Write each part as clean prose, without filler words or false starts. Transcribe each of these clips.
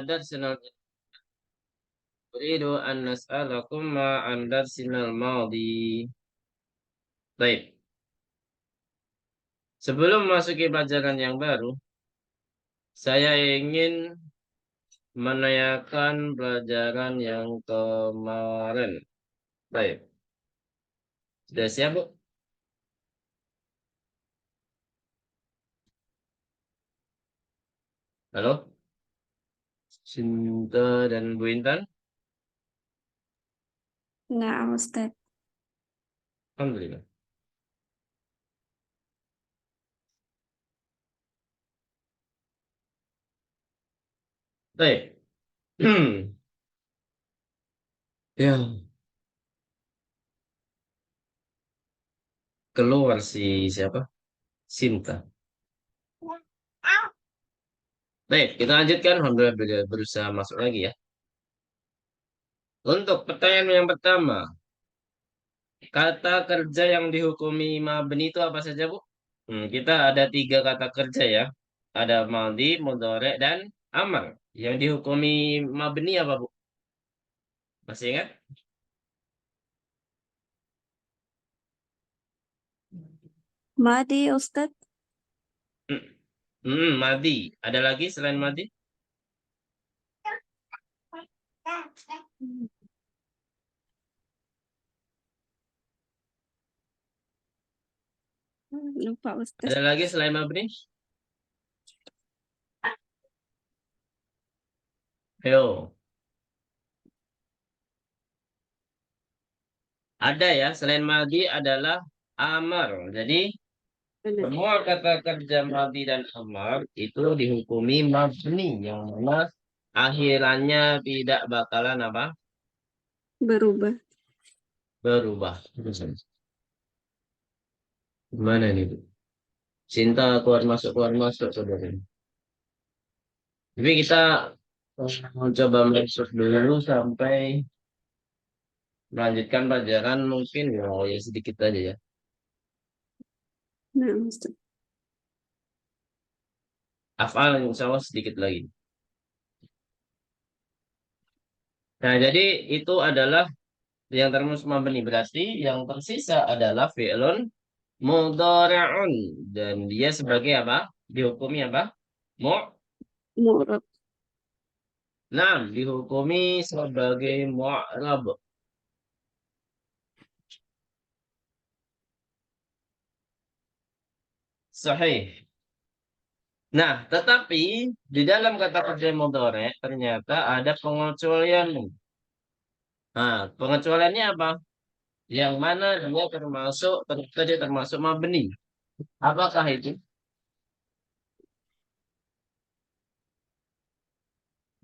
درسنا أريد أن نسألكم عن درسنا الماضي. Baik, sebelum masuki pelajaran yang baru, saya ingin menanyakan pelajaran yang kemarin. Baik, sudah siap, Bu? Halo, Cinta dan Bu Intan? نعم أستاذ. Alhamdulillah. Baik. Ya, keluar si siapa? Sinta. Baik, kita lanjutkan. Alhamdulillah beliau berusaha masuk lagi ya. Untuk pertanyaan yang pertama, kata kerja yang dihukumi mabni itu apa saja, Bu? Kita ada 3 kata kerja ya. Ada maldi, mudhari, dan amal. Yang dihukumi mabni apa, Bu? Masih ingat? ماضي أستاذ. Hmm, madi. Ada lagi selain madi? lupa Ustaz. Ada lagi selain mabni? Ayo. Ada ya, selain madi adalah amar. Jadi, semua kata kerja madi dan amar itu dihukumi mabni. Yang mana akhirannya tidak bakalan apa? berubah. Berubah. Gimana nih, Bu? Cinta keluar masuk saudara. Tapi kita mau coba masuk dulu sampai melanjutkan pelajaran mungkin ya sedikit aja ya. نعم أستاذ. Afal insya Allah sedikit lagi. Nah, jadi itu adalah yang termus mabni. Berarti yang tersisa adalah fi'lun mudhari'un. Dan dia sebagai apa? Dihukumi apa? Mu. معرب. Nah, dihukumi sebagai mu'rab. Sahih. Nah, tetapi di dalam kata kerja mudhari ternyata ada pengecualian. Nah, pengecualiannya apa? Yang mana dia termasuk tadi termasuk mabni. Apakah itu?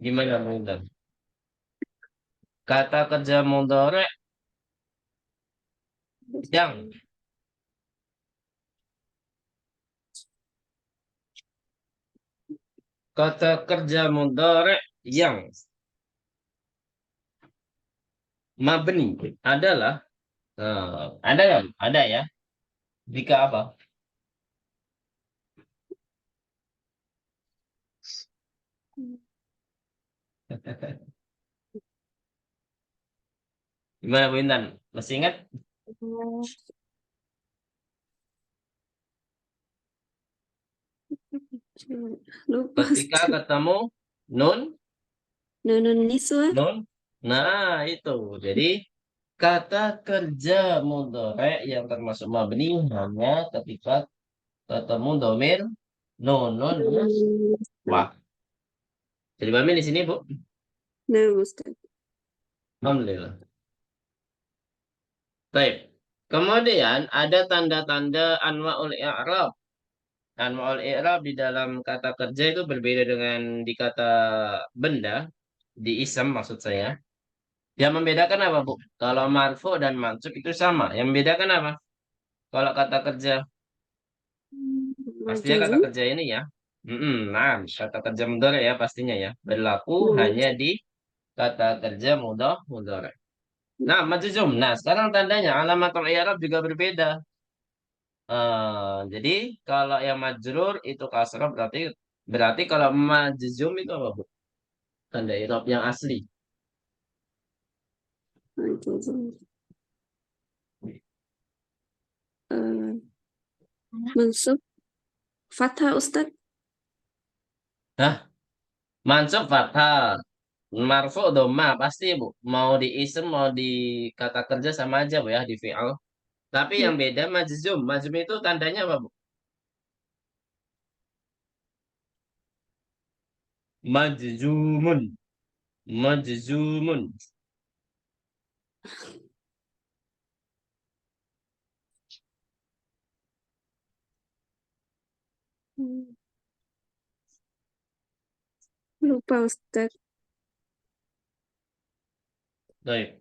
Gimana, Bang? Kata kerja mudhari yang kata kerja mudhari yang mabni adalah ada nggak? Ada ya. Jika apa? Gimana, Bu Intan? Masih ingat? lupa Ketika Ustaz. ketemu nun, نون النسوة. nun. Nah, itu. Jadi kata kerja mudhari yang termasuk mabni hanya ketika ketemu domir nun, nun, wah. Jadi mabni di sini, Bu. نعم أستاذ. Alhamdulillah. Baik. Kemudian ada tanda-tanda anwa'ul i'rab. Anwa'ul i'rab di dalam kata kerja itu berbeda dengan di kata benda, di isem maksud saya. Yang membedakan apa, Bu? Kalau marfu dan mansub itu sama. Yang membedakan apa? Kalau kata kerja, pastinya kata جزم. kerja ini ya. Nah, kata kerja mudhari ya pastinya ya. Berlaku نعم. hanya di kata kerja mudhari. Nah, majzum. Nah, sekarang tandanya alamatul i'rab juga berbeda. Jadi kalau yang majrur itu kasrah berarti kalau majzum itu apa, Bu? Tanda i'rab yang asli. Mansub fathah Ustaz. Hah? Mansub fathah. Marfu dhamma pasti Bu. Mau di ism mau di kata kerja sama aja Bu ya di fi'al. Tapi Ya. yang beda majzum. Majzum itu tandanya apa Bu? Majzumun. Majzumun. Hmm, Lupa Ustaz. Baik.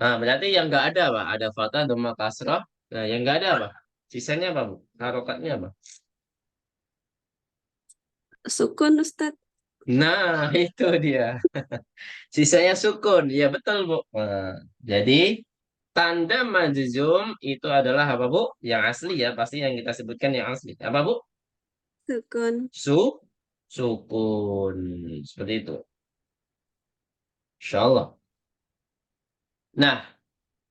Nah, berarti yang nggak ada apa? Ada fathah, dhamma, kasrah. Nah, yang nggak ada apa? Sisanya apa Bu? Harokatnya apa? Sukun Ustaz. Nah, itu dia. Sisanya sukun. Ya betul Bu. Nah, jadi tanda majzum itu adalah apa Bu? Yang asli ya. Pasti yang kita sebutkan yang asli. Apa Bu? Sukun. Su, sukun. Seperti itu. Insya Allah. Nah,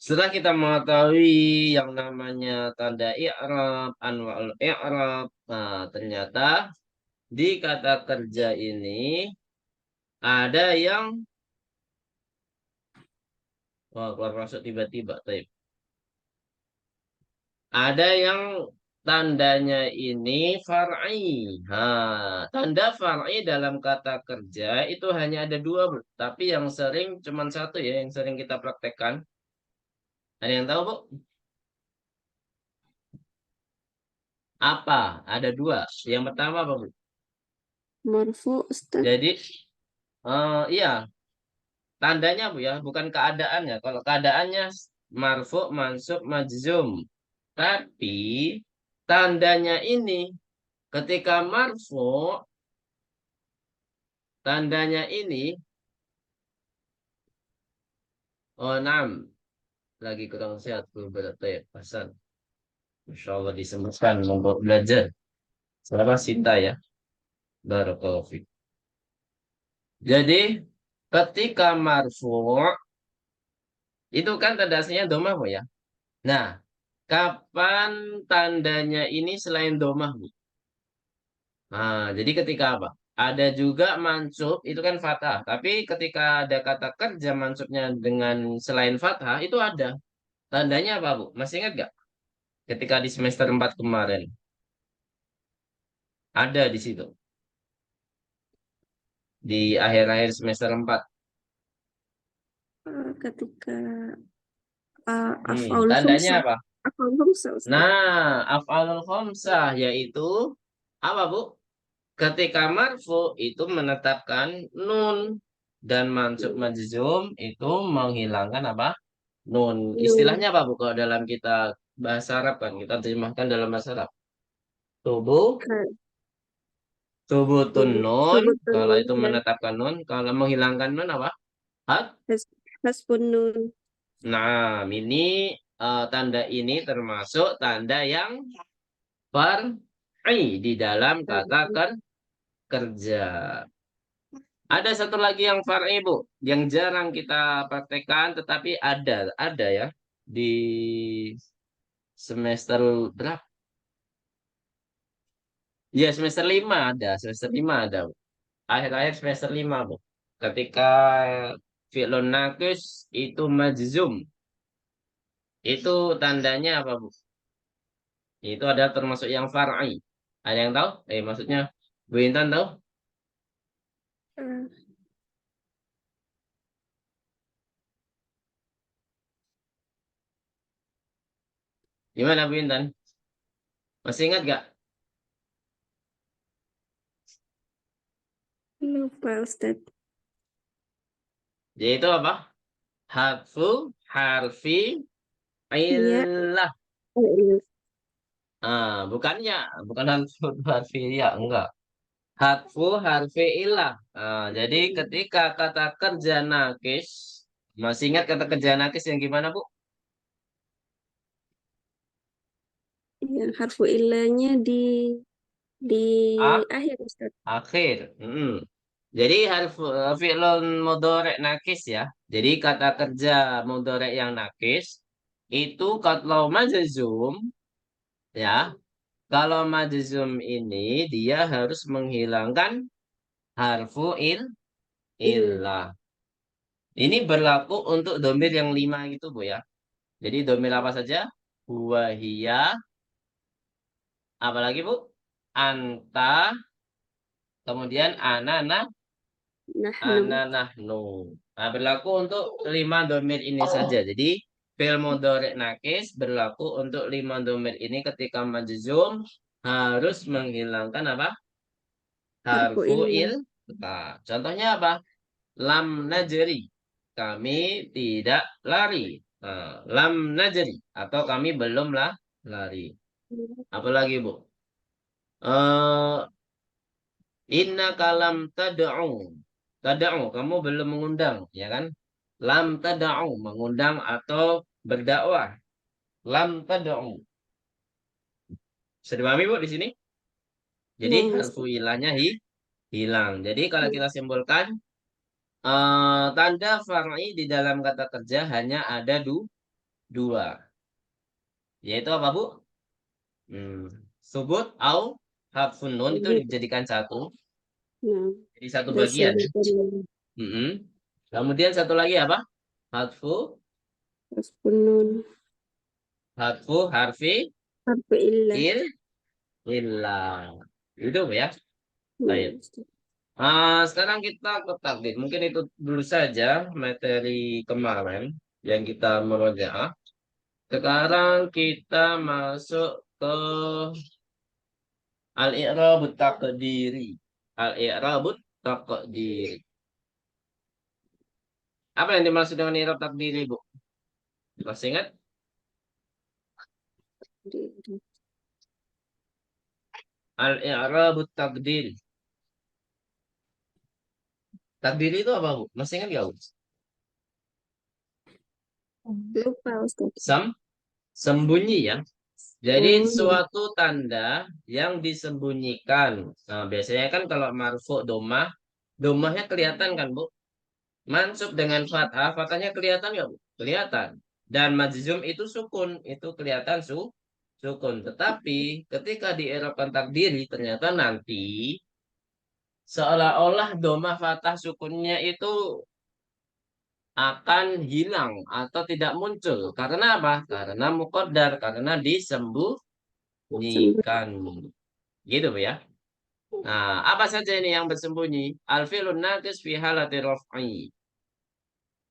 setelah kita mengetahui yang namanya tanda i'rab, anwa'ul i'rab, nah, ternyata di kata kerja ini ada yang wah, keluar masuk tiba-tiba. Taib. Ada yang tandanya ini far'i. Nah, tanda far'i dalam kata kerja itu hanya ada dua, Bu. Tapi yang sering cuma satu ya, yang sering kita praktekkan. Ada yang tahu, Bu? Apa? Ada dua. Yang pertama apa, Bu? Marfu Ustaz. Jadi, iya, tandanya, Bu ya, bukan keadaannya. Kalau keadaannya marfu, mansub, majzum. Tapi tandanya ini ketika marfu, tandanya ini, oh, enam. Lagi kurang sehat, berarti ya, Hasan. Masya Allah disebutkan untuk belajar. Selama Sinta ya. Barakallahu fiik. Jadi, ketika marfu, itu kan tanda aslinya domah, Bu ya. Nah, kapan tandanya ini selain domah, Bu? Nah, jadi ketika apa? Ada juga mansub, itu kan fathah. Tapi ketika ada kata kerja mansubnya dengan selain fathah, itu ada. Tandanya apa, Bu? Masih ingat gak? Ketika di semester 4 kemarin. Ada di situ. Di akhir-akhir semester 4. Ketika Hmm, af'aul tandanya khamsah. apa? Af'aul khamsah Ustaz. Nah, af'alul khamsah yaitu apa, Bu? Ketika marfu itu menetapkan nun dan mansub majzum itu menghilangkan apa? Nun. Nun. Istilahnya apa, Bu? Kalau dalam kita bahasa Arab kan kita terjemahkan dalam bahasa Arab. Tubuh, Ka- tubutun Tubuh. nun. Sebutun Kalau nun itu dan menetapkan nun, kalau menghilangkan nun apa? Hat. hasbun nun. Nah, ini tanda ini termasuk tanda yang far'i di dalam kata kerja. Ada satu lagi yang far'i, Bu, yang jarang kita praktekkan, tetapi ada ya di semester berapa? Ya, semester 5 ada, Bu. Akhir-akhir semester 5, Bu. Ketika fi'lun naqis itu majzum, itu tandanya apa, Bu? Itu adalah termasuk yang far'i. Ada yang tahu? Maksudnya Bu Intan tahu? Eh, Gimana Bu Intan? Masih ingat gak? Lupa Ustaz. Yaitu apa? Harfi Iya. illah. Iya. Bukannya, bukan harfi ya, enggak. Harfi illah. Jadi ketika kata kerja nakis, masih ingat kata kerja nakis yang gimana, Bu? Iya, harfu ilahnya di Di A akhir Ustaz. akhir. Jadi fi'lun mudhari' nakis ya. Jadi kata kerja mudhari' yang nakis itu kalau majzum ya. Kalau majzum ini dia harus menghilangkan harfu Iya. illah. Ini berlaku untuk domir yang 5 gitu Bu ya. Jadi domir apa saja? Huwa, hiya, apalagi Bu? Anta, kemudian ana, Nahnu. nahnu. Nah, berlaku untuk 5 domir ini saja. Jadi fi'il mudhari' nakis berlaku untuk 5 domir ini ketika majzum harus menghilangkan apa? Harfu Harfu illah. Nah, contohnya apa? Lam najri. Kami tidak lari. Nah, lam najri atau kami belum lah lari. Apalagi Bu? Eh inna kalam tad'u. Tad'u, kamu belum mengundang, ya kan? Lam tad'u, mengundang atau berdakwah. Lam tad'u. Bisa dipahami Bu di sini? Jadi Nah, harfu Ustaz. ilahnya hilang. Jadi kalau kita simpulkan tanda far'i di dalam kata kerja hanya ada dua. Yaitu apa Bu? Hmm. Subut au harfun nun itu Subut. dijadikan satu. Nah, Jadi satu dan bagian. subut. Mm-mm. Kemudian satu lagi apa? Harfu Harfun nun. harfi Harfu illah. il ilah. Itu ya. Baik. Nah, Ustaz. Sekarang kita ke takdir. Mungkin itu dulu saja materi kemarin yang kita merojaah. Sekarang kita masuk ke al-i'rabut taqdiri. Al-i'rabut taqdiri. Apa yang dimaksud dengan i'rab takdiri, Bu? Masih ingat? Di- Al-i'rabut takdiri. Takdiri itu apa, Bu? Masih ingat nggak, Bu? Lupa Ustaz. Sembunyi ya. Jadi Oh, iya. suatu tanda yang disembunyikan. Nah, biasanya kan kalau marfu domah, domahnya kelihatan kan, Bu? Mansub dengan fathah, fathahnya kelihatan nggak, Bu? Kelihatan. Dan majzum itu sukun, itu kelihatan sukun. Tetapi ketika di i'rabkan takdiri, ternyata nanti seolah-olah domah fathah sukunnya itu akan hilang atau tidak muncul. Karena apa? Karena muqaddar, karena Sembuh. disembunyikan. Gitu Bu ya. Nah, apa saja ini yang bersembunyi? Al-fi'lun naqis fi halati raf'i.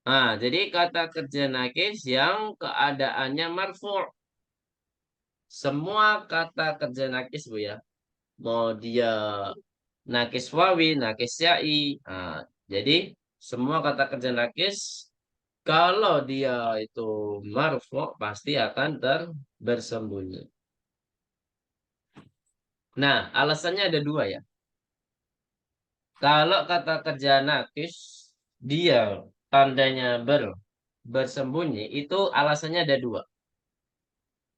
Nah, jadi kata kerja nakis yang keadaannya marfu'. Semua kata kerja nakis Bu ya. Mau dia nakis wawi, nakis ya'i. Nah, jadi semua kata kerja nakis kalau dia itu marfu pasti akan bersembunyi. Nah, alasannya ada dua ya. Kalau kata kerja nakis dia tandanya bersembunyi itu alasannya ada dua.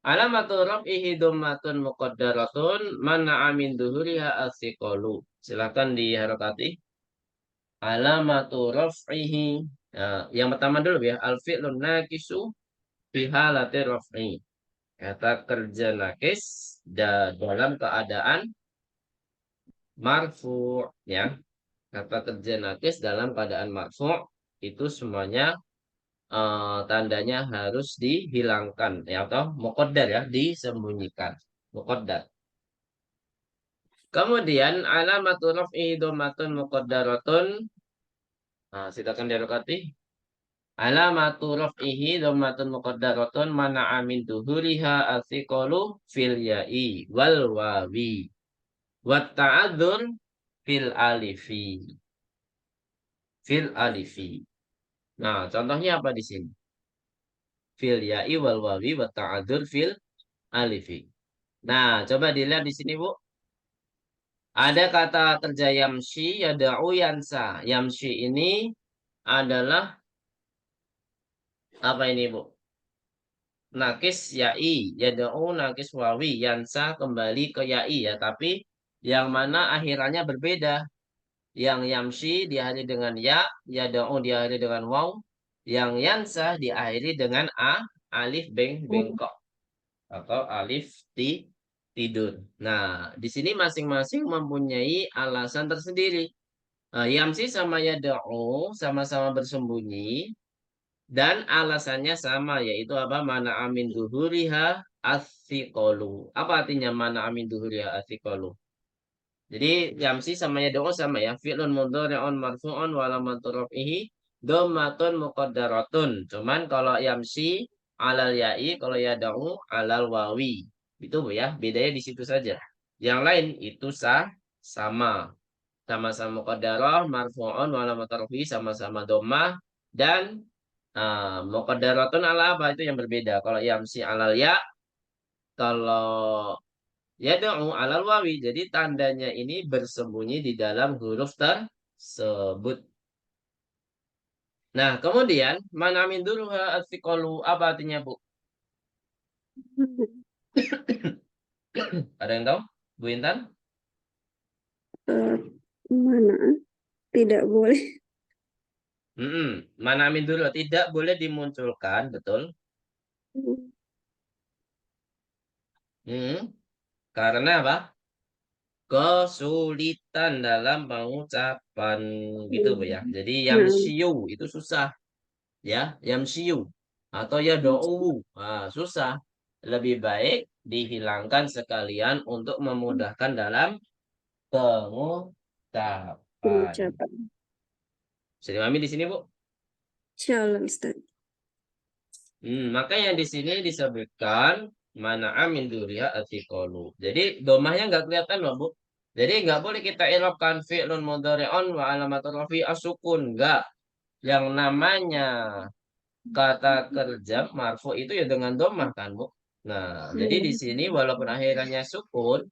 Alamatu raf'ihi dhammatun muqaddaratun mana'a min duhuriha as-siqalu. Silakan diharokati. Alamatu raf'ihi. Nah, yang pertama dulu ya, al-fi'lun naqisu fi halati raf'i. Kata kerja nakis dalam keadaan marfu ya. Kata kerja nakis dalam keadaan marfu itu semuanya tandanya harus dihilangkan ya atau muqaddar ya, disembunyikan. Muqaddar. Kemudian alamatu raf'i dhammatun muqaddaratun. Nah, silakan dirokati. Alamatu raf'ihi dhammatun muqaddaratun mana'a min duhuriha as-siqalu fil ya'i wal wawi. Wat ta'adzur fil alifi. Fil alifi. Nah, contohnya apa di sini? Fil ya'i wal wawi wat ta'adzur fil alifi. Nah, coba dilihat di sini, Bu. Ada kata kerja yamshi, yada'u, yansa. Yamshi ini adalah apa ini, Bu? Nakis ya'i, yada'u nakis wawi, yansa kembali ke ya'i ya, tapi yang mana akhirannya berbeda. Yang yamshi diakhiri dengan ya, yada'u diakhiri dengan waw, yang yansah diakhiri dengan alif Oh. bengkok atau alif tidur. Nah, di sini masing-masing mempunyai alasan tersendiri. Yamsi sama yada'u sama-sama bersembunyi dan alasannya sama yaitu apa? Mana amin duhuriha athiqalu. Apa artinya mana amin duhuriha athiqalu? Jadi yamsi sama yad'u sama ya. Fi'lun mudhari'un marfu'un wa alamatu raf'ihi dhammatun muqaddaratun. Cuman kalau yamsi alal ya'i, kalau yad'u alal wawi. Itu Bu ya, bedanya di situ saja. Yang lain itu sama. Sama-sama muqaddarah, marfu'un wa alamatu raf'ihi sama-sama dhammah dan muqaddaratun ala apa itu yang berbeda. Kalau yamsi alal ya, kalau yad'u alal wawi. Jadi tandanya ini bersembunyi di dalam huruf tersebut. Nah, kemudian mana min duruha atsiqalu apa artinya, Bu? Ada yang tahu? Bu Intan? Eh, mana? Tidak boleh. Mana min duru tidak boleh dimunculkan, betul? Mm. Karena apa? Kesulitan dalam pengucapan gitu, Bu ya. Jadi Nah, yamshiyu itu susah. Ya, yamshiyu atau ya do'u susah. Lebih baik dihilangkan sekalian untuk memudahkan dalam pengucapan. pengucapan. Bisa dipahami di sini, Bu? Insyaallah Ustaz. Makanya di sini disebutkan mana amin duriha atikolu. Jadi domahnya nggak kelihatan loh, Bu. Jadi nggak boleh kita i'rabkan fi'lun mudhari'un wa alamatul rafi asukun. Nggak. Yang namanya kata kerja marfu itu ya dengan domah kan, Bu. Nah, jadi di sini walaupun akhirannya sukun,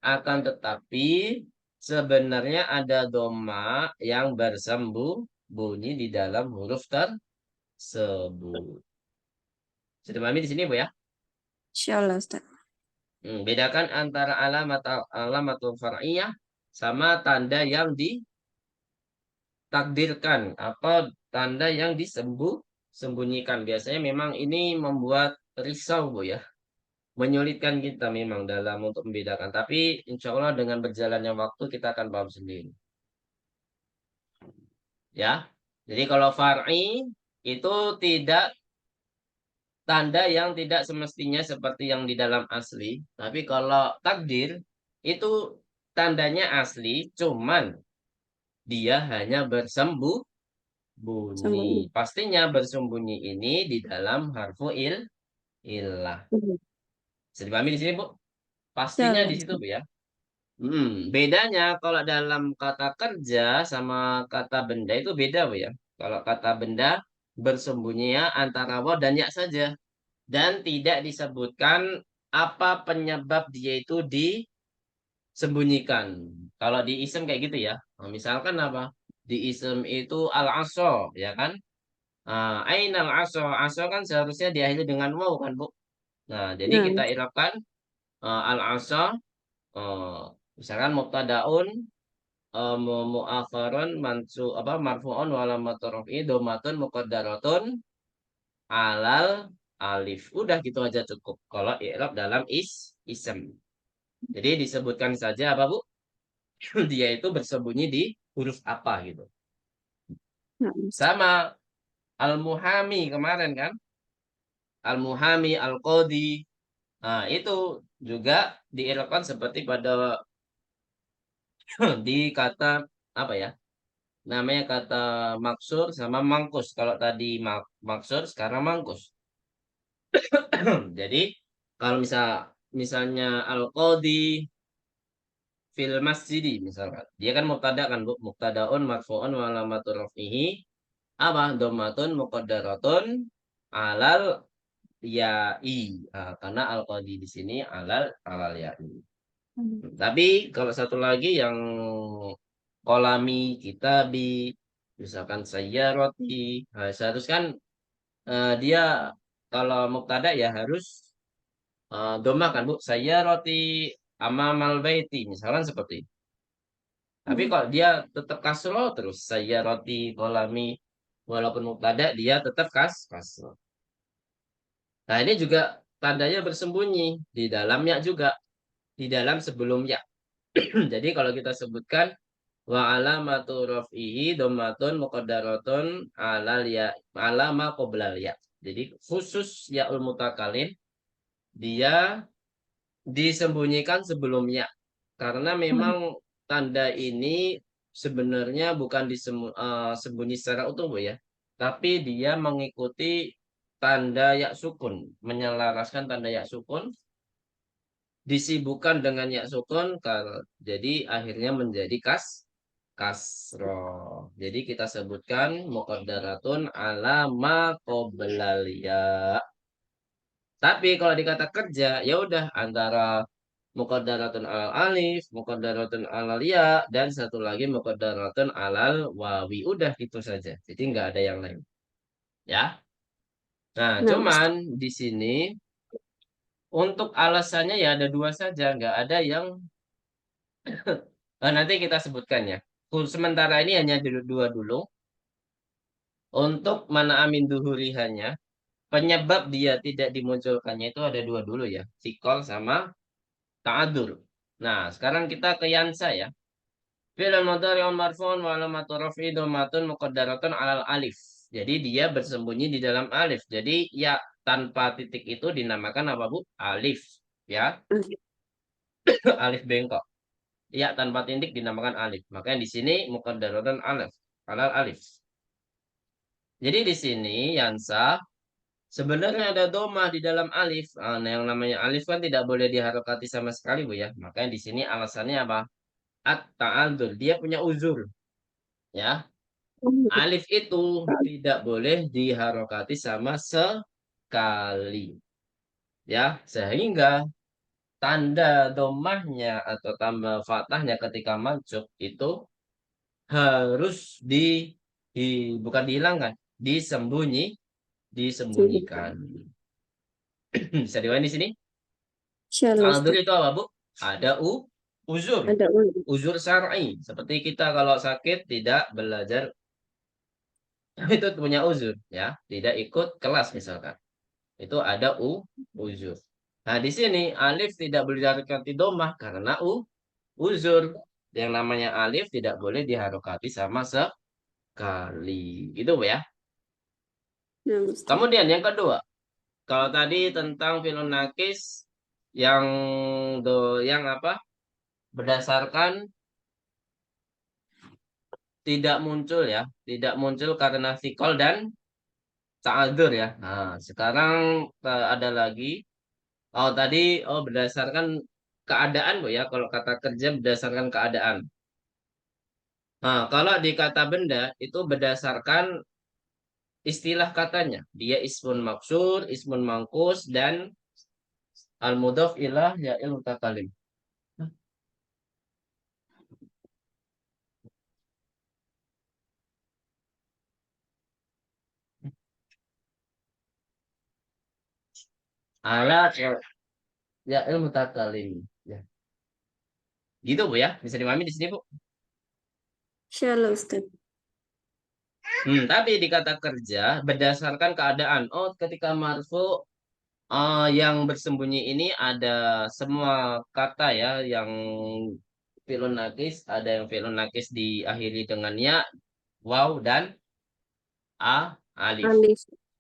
akan tetapi sebenarnya ada domah yang bersembunyi di dalam huruf tersebut. Sudah pahami di sini, Bu ya? Insyaallah Ustaz. Bedakan antara alamatul far'iyah sama tanda yang ditakdirkan atau tanda yang disembunyikan. Biasanya memang ini membuat risau, Bu ya. Menyulitkan kita memang dalam untuk membedakan. Tapi insya Allah dengan berjalannya waktu kita akan paham sendiri. Ya. Jadi kalau far'i itu tidak tanda yang tidak semestinya seperti yang di dalam asli. Tapi kalau takdir itu tandanya asli, cuman dia hanya bersembunyi. Sambung. Pastinya bersembunyi ini di dalam harfu illah. Bisa dipahami di sini, Bu? Pastinya Insyaallah di situ, Ustaz. Bu ya. Bedanya kalau dalam kata kerja sama kata benda itu beda, Bu ya. Kalau kata benda bersembunyi ya antara wa dan ya saja. Dan tidak disebutkan apa penyebab dia itu disembunyikan. Kalau di isem kayak gitu ya. Nah, misalkan apa? Di isem itu al-aso, ya kan? Ainal aso. Aso kan seharusnya diakhiri dengan waw kan, Bu? Nah, jadi Nah, kita irapkan al-aso, eh, misalkan mubtadaun mu'akharun apa marfu'un wa alamatu raf'i domatun muqaddaratun alal alif. Udah gitu aja cukup. Kalau i'rab dalam isem. Jadi disebutkan saja apa, Bu? Dia itu bersembunyi di huruf apa gitu. nah, Sama al-muhami kemarin kan? Al-muhami, al-qadi. Nah, itu juga diirapkan seperti pada di kata apa ya? Namanya kata maksur sama mangkus. Kalau tadi maksur, sekarang mangkus. Jadi kalau misalnya al-qadi fil masjidi misalkan. Dia kan mubtada kan, Bu. Mubtadaun marfu'un wa alamatu raf'ihi apa? Dhammatun muqaddaratun alal ya'i. Karena al-qadi di sini alal ya'i. Tapi kalau satu lagi yang kolami kitabi misalkan saya roti seharusnya kan dia kalau mubtada ya harus doma kan, Bu. Saya roti amamal baiti, misalkan seperti itu. Tapi Hmm. kalau dia tetap kasro terus saya roti kolami walaupun mubtada dia tetap kasro. Nah ini juga tandanya bersembunyi di dalamnya juga di dalam sebelum ya. Jadi kalau kita sebutkan wa alamatu raf'ihi dhammatun muqaddaratun alal ya alama qoblal ya. Jadi khusus yaul mutakalim dia disembunyikan sebelumnya karena Hmm. memang tanda ini sebenarnya bukan disembunyi secara utuh Bu, ya, tapi dia mengikuti tanda ya sukun, menyelaraskan tanda ya sukun, disibukkan dengan ya sukun, jadi akhirnya menjadi kasro. Jadi kita sebutkan muqaddaratun ala ma qoblal ya. Tapi kalau dikata kerja, ya udah antara muqaddaratun alal alif, muqaddaratun alal ya, dan satu lagi muqaddaratun alal wawi. Udah itu saja. Jadi nggak ada yang lain. Ya. Nah, Nah, cuman Ustaz. di sini untuk alasannya ya ada dua saja, nggak ada yang nanti kita sebutkan ya. Sementara ini hanya dua dulu. Untuk mana amin duhurihannya, penyebab dia tidak dimunculkannya itu ada dua dulu ya. Sikol sama ta'adur. Nah, sekarang kita ke Yansa ya. Fi'il mudhari'un marfu'un wa alamatu raf'i dhammatun muqaddaratun 'alal alif. Jadi dia bersembunyi di dalam alif. Jadi ya tanpa titik itu dinamakan apa, Bu? Alif. Ya, alif bengkok. Ya tanpa titik dinamakan alif. Makanya di sini muqaddaratun alif. 'Alal alif. Jadi di sini Yansa sebenarnya ada domah di dalam alif. Nah, yang namanya alif kan tidak boleh diharokati sama sekali, Bu, ya. Makanya di sini alasannya apa? At-ta'adzur. Dia punya uzur. Ya, alif itu tidak boleh diharokati sama sekali. Ya, sehingga tanda domahnya atau tanda fathahnya ketika mansub itu harus bukan dihilangkan, disembunyikan. Bisa diwain di sini. Insyaallah, Ta'adzur Ustaz. itu apa, Bu? Ada uzur. Ada ulun. Uzur syar'i. Seperti kita kalau sakit tidak belajar itu punya uzur ya, tidak ikut kelas misalkan. Itu ada uzur. Nah, di sini alif tidak boleh diharokati domah karena uzur. Yang namanya alif tidak boleh diharokati sama sekali. Itu Bu, ya. Nah, Ustaz. Kemudian yang kedua, kalau tadi tentang filun nakis yang yang apa? Berdasarkan tidak muncul ya, tidak muncul karena sikol dan ta'adzur ya. Nah, sekarang ada lagi. Oh, tadi berdasarkan keadaan Bu, ya. Kalau kata kerja berdasarkan keadaan. Nah, kalau di kata benda itu berdasarkan istilah katanya. Dia ismun maksur, ismun mangkus, dan al-mudhaf ilah ya'il mutakalim. Alat ya'il mutakalim. Ya. Gitu Bu, ya. Bisa dimahami di sini Bu. Insyaallah, Ustaz. Tapi di kata kerja berdasarkan keadaan. Oh, ketika marfu yang bersembunyi ini ada semua kata ya yang fi'lun nakis, ada yang fi'lun nakis diakhiri dengan ya, waw, dan alif. Alif.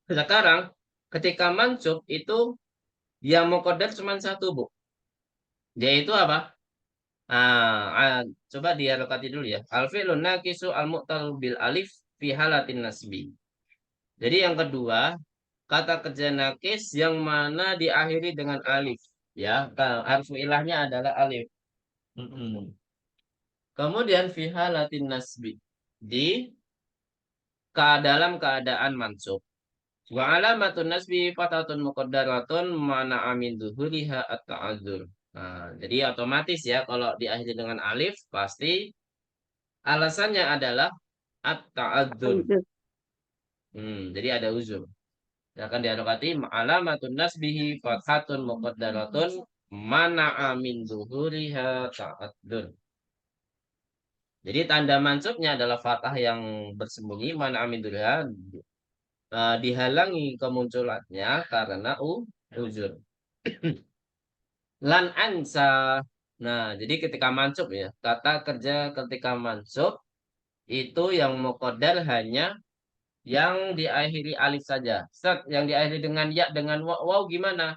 Sekarang ketika mansub itu yang muqaddar cuma satu, Bu. Yaitu apa? Coba dialokati dulu ya. Al fi'lun nakisu al mu'tal bil alif fi halatin nasbi. Jadi yang kedua, kata kerja nakis yang mana diakhiri dengan alif. Ya, harfu ilahnya adalah alif. Mm-mm. Kemudian fiha latin nasbi di dalam keadaan mansub. Wa alamatun nasbi fatatun muqaddaratun mana amin duhuriha at-ta'adzur. Nah, jadi otomatis ya kalau diakhiri dengan alif pasti alasannya adalah at-ta'adzur. Alif. Jadi ada uzur. Akan dialokati alamatun nasbihi fathatun muqaddaratun Mana'a min zuhuriha ta'addun. Jadi tanda mansubnya adalah fathah yang bersembunyi. Mana'a min zuhuriha dihalangi kemunculannya karena uzur. Lan ansa. Nah, jadi ketika mansub ya, kata kerja ketika mansub itu yang muqaddar hanya yang diakhiri alif saja. Set, yang diakhiri dengan ya dengan waw gimana?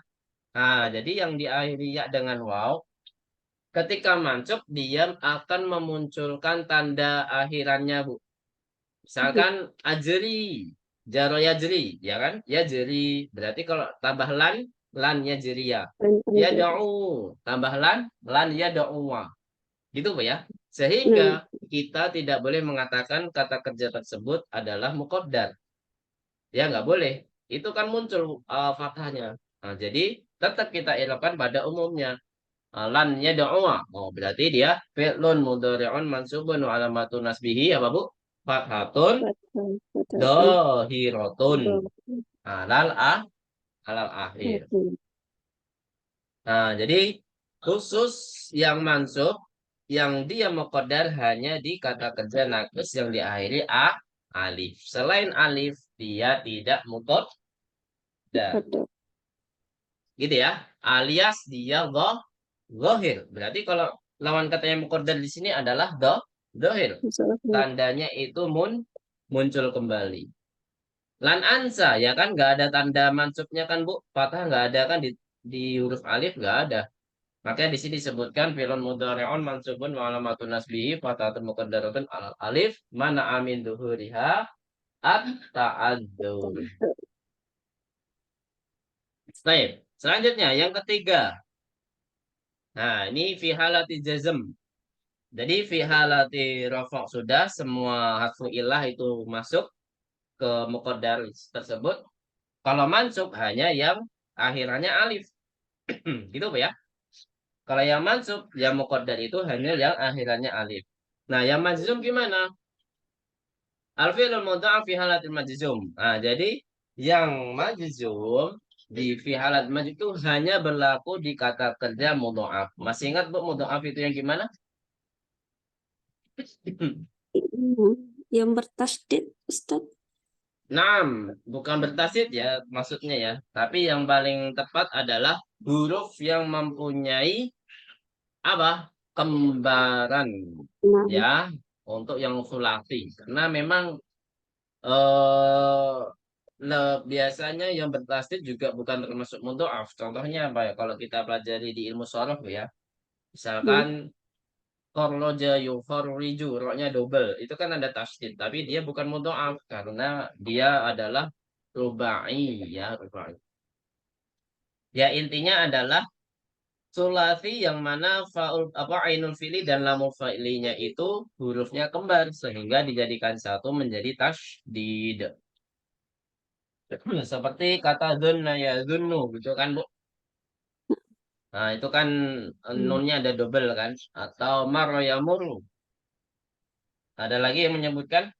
Nah, jadi yang diakhiri ya dengan waw, ketika mansub dia akan memunculkan tanda akhirannya, Bu. Misalkan ajri, jaro yajri, ya kan? Yajri. Berarti kalau tambah lan yajriya. Ya da'u, tambah lan ya da'uwa. Gitu, Bu ya. Sehingga Nah, kita tidak boleh mengatakan kata kerja tersebut adalah muqaddar. Ya, nggak boleh. Itu kan muncul fathahnya. Nah, jadi tetap kita elokkan pada umumnya. Lan yad'uwa. Oh, berarti dia fi'lun mudhari'un mansubun wa alamatun nasbihi apa, Bu? Fathatun Fathatun. dhahiratun. Alal alal akhir. Oke. Nah, jadi khusus yang mansub yang dia muqaddar hanya di kata kerja naqis yang diakhiri alif. Selain alif dia tidak muqaddar. Ada. Gitu ya. Alias dia zahir. Berarti kalau lawan kata yang muqaddar di sini adalah zahir. Zahir. Tandanya itu muncul kembali. Lan ansa ya kan nggak ada tanda mansubnya kan, Bu. Fathah nggak ada kan di huruf alif nggak ada. Makanya di sini disebutkan fi'lun mudhari'un mansubun wa alamatun nasbihi fathatun muqaddaratun alal alif mana amin duhuriha at ta'adzur. Baik. Selanjutnya yang ketiga. Nah, ini fi halati jazm. Jadi fi halati rafa' sudah semua harfu ilah itu masuk ke muqaddar tersebut. Kalau mansub hanya yang akhirannya alif. Gitu, Pak ya. Kalau yang mansub, yang muqaddar itu hanya yang akhirannya alif. Nah, yang majzum gimana? Al-fi'lul mudha'af fi halatil majzum. Nah, jadi yang majzum di fi halat majzum itu hanya berlaku di kata kerja mudha'af. Masih ingat, Bu, mudha'af itu yang gimana? Yang bertasydid, Ustaz. Naam, bukan bertasid ya maksudnya ya. Tapi yang paling tepat adalah huruf yang mempunyai apa? Kembaran Nah, ya untuk yang sulasi. Karena memang eh biasanya yang bertasid juga bukan termasuk mudhoaf. Contohnya apa ya? Kalau kita pelajari di ilmu shoroh ya. nah, Misalkan korloja yufarriju, roknya double. Itu kan ada tasydid, tapi dia bukan mudhoaf karena dia adalah rubai ya, rubai. Ya intinya adalah sulasi yang mana faul apa ainul fi'li dan lamul fa'ilinya itu hurufnya kembar sehingga dijadikan satu menjadi tasydid. Seperti kata dzunna ya dzunnu gitu kan, Bu. Nah, itu kan hmm. nunnya ada double kan atau marra yamuru. Ada lagi yang menyebutkan.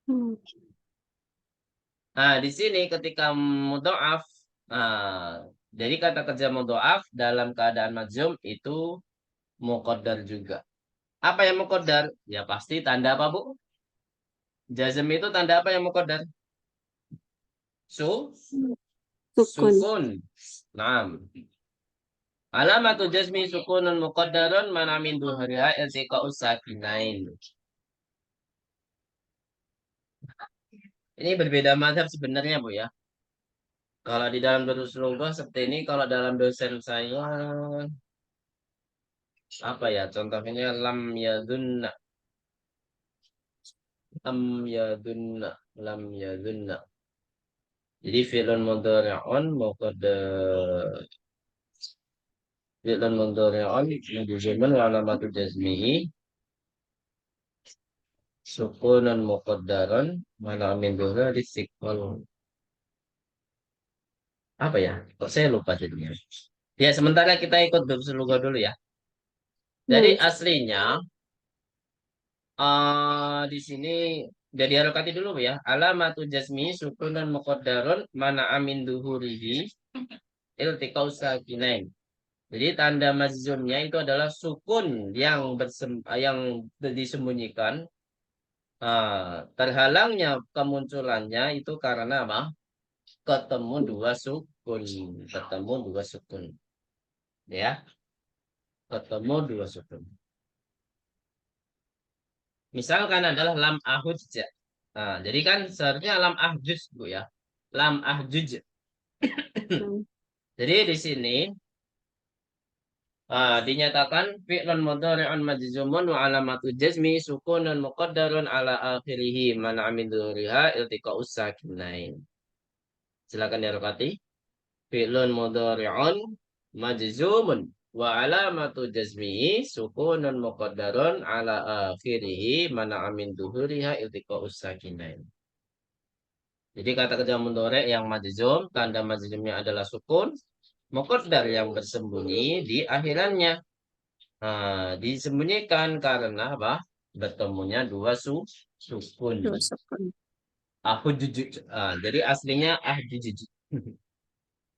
Hmm. Nah, di sini ketika mudhoaf, nah, jadi kata kerja mudhoaf dalam keadaan majzum itu muqaddar juga. Apa yang muqaddar? Ya pasti tanda apa, Bu? Jazm itu tanda apa yang muqaddar? Su Sukun. sukun. Nah, alamatu jazmi sukunun muqaddarun mana min duhriha iltiqa'us sakinain. Ini berbeda mazhab sebenarnya, Bu ya. Kalau di dalam Darus Lugah seperti ini, kalau dalam dosen saya apa ya? Contohnya yadunna, lam yadunna, lam yadunna. Jadi fi'lun mudhari'un fi'lun mudhari'un majzumun wa alamatu jazmihi sukunun muqaddarun mana min dhuhri istiqbal. Apa ya? Kok saya lupa jadinya. Ya, sementara kita ikut Darus Lugah dulu ya. Jadi Nah, aslinya di sini dari harokati dulu ya. Alamatu jazmi sukunan muqaddarun mana amin duhurihi. iltiqau sakinain. Jadi tanda majzumnya itu adalah sukun yang disembunyikan. Terhalangnya kemunculannya itu karena apa? Ketemu dua sukun. Ketemu dua sukun. Ya, ketemu dua sukun. Misalkan adalah lam ahujja. Jadi kan seharusnya lam ahjuj, Bu ya. Lam ahjuj. Hmm. Jadi di sini dinyatakan fi'lun mudhari'un majzumun wa alamatu jazmi sukunun muqaddarun ala akhirih mana min dzuriha iltiqa'us sakinain. Silakan dirokati. Fi'lun mudhari'un majzumun wa alamatu jazmihi sukunun muqaddarun ala akhirih mana min dzuriha iltiqa'us sakinain. Jadi kata kerja mudhari yang majzum, tanda majzumnya adalah sukun, muqaddar yang bersembunyi di akhirannya. Disembunyikan karena apa? Bertemunya dua sukun. Dua sukun. Ahujjuj. Jadi aslinya ahjujuj.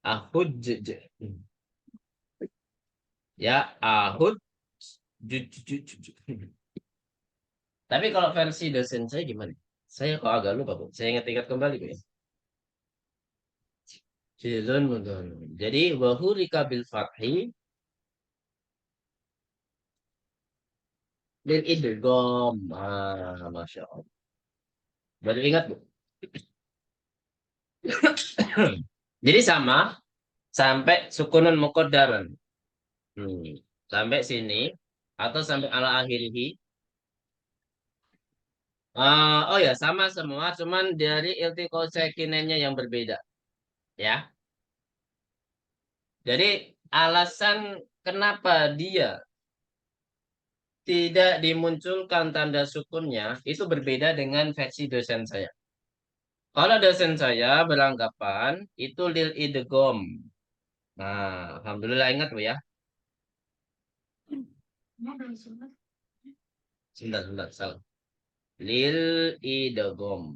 Ahujjuj. Ya, ahujjuj. Tapi kalau versi dosen saya gimana? Saya kok agak lupa, Bu. Saya ingat-ingat kembali, Bu ya. Filun mudhari. Jadi wahurika bil fathi lil idgham. Masya Allah. Baru ingat, Bu. Jadi sama sampai sukunun muqaddaran. Sampai sini atau sampai ala akhirih. Oh ya, sama semua, cuman dari iltiqo sakinannya yang berbeda, ya. Jadi alasan kenapa dia tidak dimunculkan tanda sukunnya itu berbeda dengan versi dosen saya. Kalau dosen saya beranggapan itu lil idgham. Alhamdulillah ingat Bu ya. Sebentar, sebentar, salah. Lil idgham.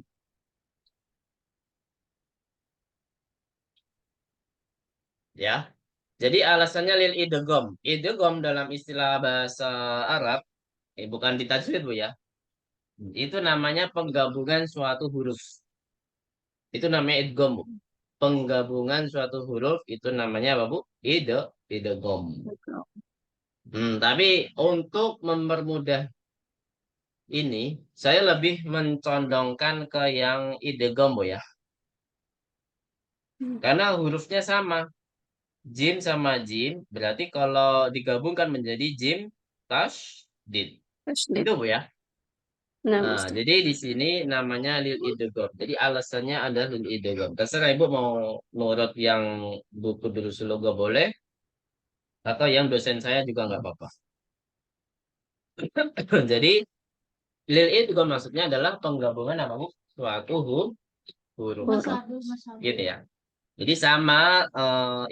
Ya. Jadi alasannya lil idgham. Idgham dalam istilah bahasa Arab, bukan di tajwid Bu ya. Itu namanya penggabungan suatu huruf. Itu namanya idgham, Bu. Penggabungan suatu huruf itu namanya apa, Bu? Idgham. Tapi untuk mempermudah ini, saya lebih mencondongkan ke yang idgham, Bu ya. Karena hurufnya sama. Jim sama jim, berarti kalau digabungkan menjadi jim tasdid. Tasdid. Itu Bu ya. Nah, Ustaz. Jadi di sini namanya lil idgham. Jadi alasannya adalah lil idgham. Terserah Ibu mau nurut yang buku Durus Logo boleh, atau yang dosen saya juga nggak apa-apa. Jadi lil idgham maksudnya adalah penggabungan apa Bu? Suatu huruf. Gitu ya. Jadi sama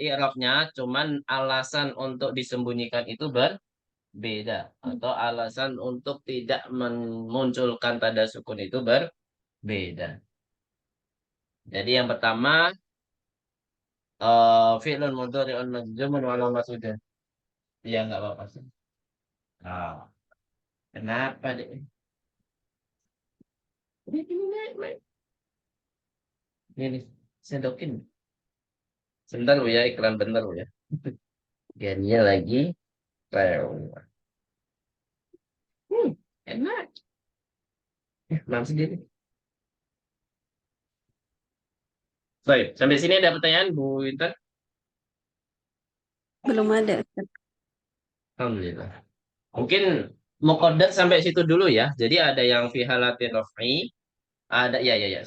i'rabnya, cuman alasan untuk disembunyikan itu berbeda, atau alasan untuk tidak memunculkan tanda sukun itu berbeda. Jadi yang pertama fi'lun mudhari'un majzumun wa alamat sudah. Iya nggak apa-apa sih. Ah, kenapa deh? Ini naik, naik. Ini sendokin. Sebentar Bu ya, iklan bentar Bu ya. Gennya lagi. Enak. Mam sendiri. Baik, sampai sini ada pertanyaan Bu Intan? Belum ada, Ustaz. Alhamdulillah. Mungkin muqaddar sampai situ dulu ya. Jadi ada yang fi halatin raf'i, ada ya ya ya.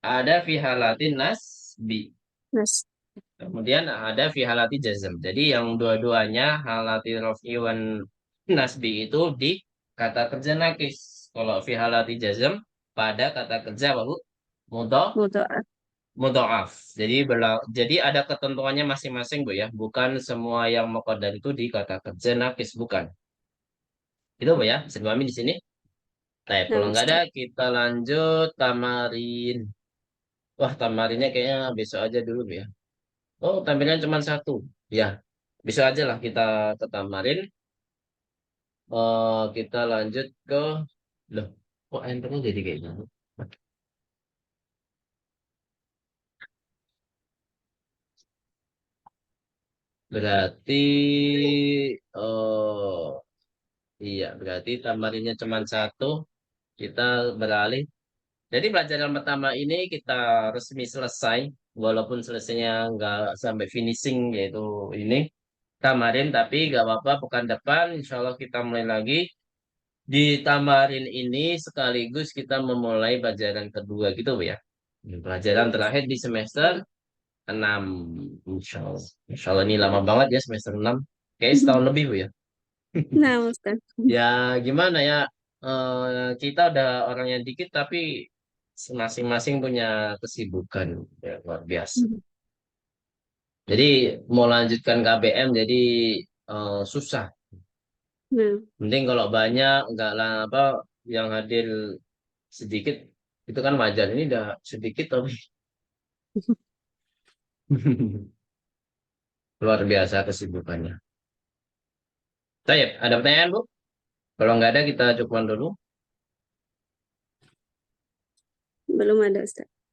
Ada fi halatin nasbi. Nas. Kemudian ada fi halati jazm. Jadi yang dua-duanya halati raf'i wan nasbi itu di kata kerja nakis. Kalau fi halati jazm pada kata kerja apa Bu? Mudha'af. Mudha'af. Jadi ada ketentuannya masing-masing Bu ya. Bukan semua yang muqaddar itu di kata kerja nakis, bukan. Itu Bu ya. Bisa dipahami di sini? Nah, Nah, kalau nggak ada Ustaz. kita lanjut tamarin. Wah, tamarinnya kayaknya besok aja dulu Bu ya. Oh, tampilan cuma satu. Ya, bisa aja lah kita ke Tamarin. Kita lanjut ke, loh, kok enternya jadi kayak gini? Berarti, oh, iya, berarti Tamarinnya cuma satu. Kita beralih. Jadi pelajaran pertama ini kita resmi selesai, walaupun selesainya nggak sampai finishing, yaitu ini Tamarin, tapi nggak apa-apa, pekan depan insya Allah kita mulai lagi. Di Tamarin ini sekaligus kita memulai pelajaran kedua gitu ya. Pelajaran terakhir di semester 6. Insya Allah. Insya Allah ini lama banget ya semester 6. Kayak setahun lebih Bu ya. Nah, Ustaz. Ya gimana ya, kita udah orang yang dikit tapi masing-masing punya kesibukan ya, luar biasa. Jadi mau lanjutkan KBM jadi susah. Nah, Mending kalau banyak nggak lah apa yang hadir sedikit itu kan wajar. Ini udah sedikit tapi luar biasa kesibukannya. Saya ada pertanyaan Bu? Kalau nggak ada kita cukupan dulu. belum ada Ustaz.